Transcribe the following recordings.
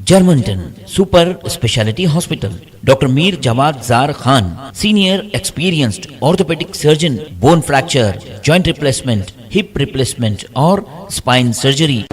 Germanton super speciality hospital, doctor Mir Jawad Zar Khan, senior experienced orthopaedic surgeon, bone fracture, joint replacement, hip replacement और spine surgery.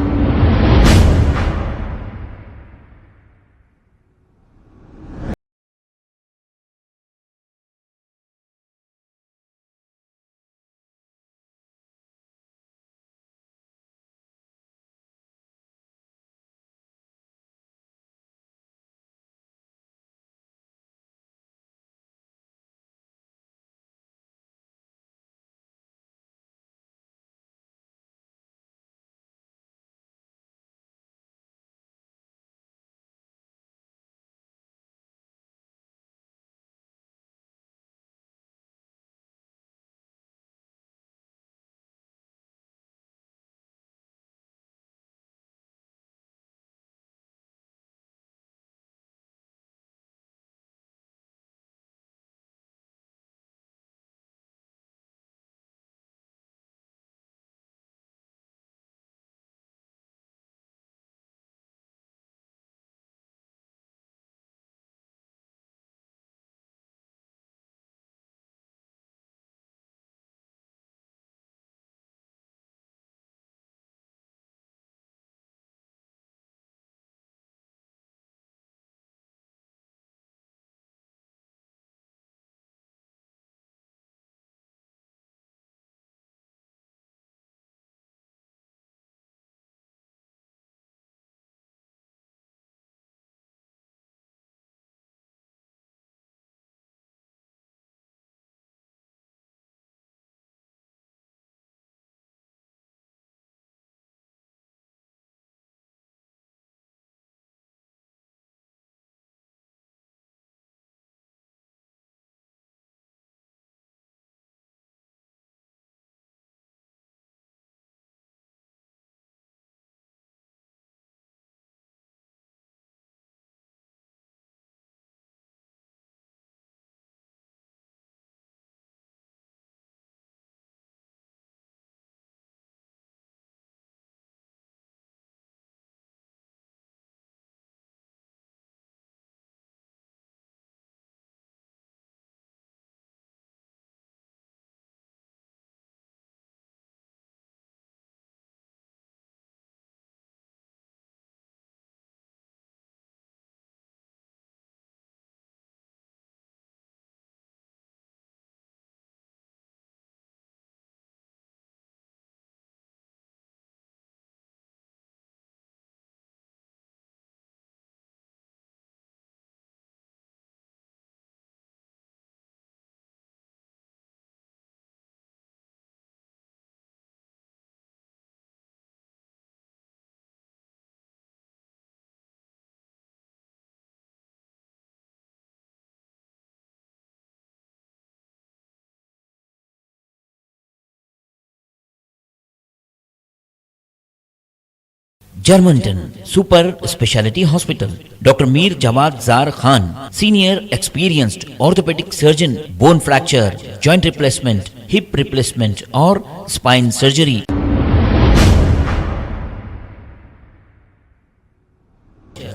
जर्मनटन super speciality hospital, doctor Mir Jawad Zar Khan, senior experienced orthopaedic surgeon, bone fracture, joint replacement, hip replacement और spine surgery.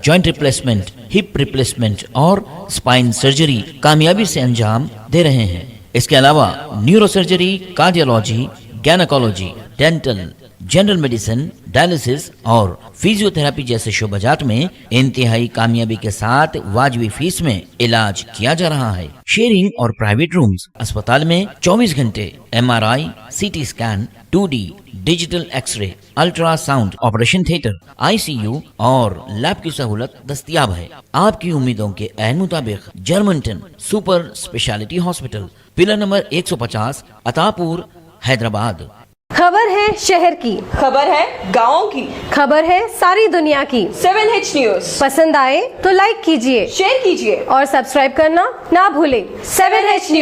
Joint replacement, hip replacement और spine surgery कामयाबी से अंजाम दे रहे हैं। इसके अलावा neurosurgery, cardiology, gynaecology, dental, general medicine, dialysis और फिजियोथेरेपी जैसे शोबाजात में इंतहाई कामयाबी के साथ वाजबी फीस में इलाज किया जा रहा है। शेयरिंग और प्राइवेट रूम्स, अस्पताल में 24 घंटे MRI, CT scan, 2D digital x-ray, ultrasound, operation theatre, ICU और लैब की सहूलत दस्तयाब है। आपकी उम्मीदों के ऐन मुताबिक Germanton super speciality hospital, pillar number 150, Attapur, Hyderabad. खबर है शहर की, खबर है गाँव की, खबर है सारी दुनिया की। 7H न्यूज पसंद आए तो लाइक कीजिए, शेयर कीजिए और सब्सक्राइब करना ना भूलें। 7H news.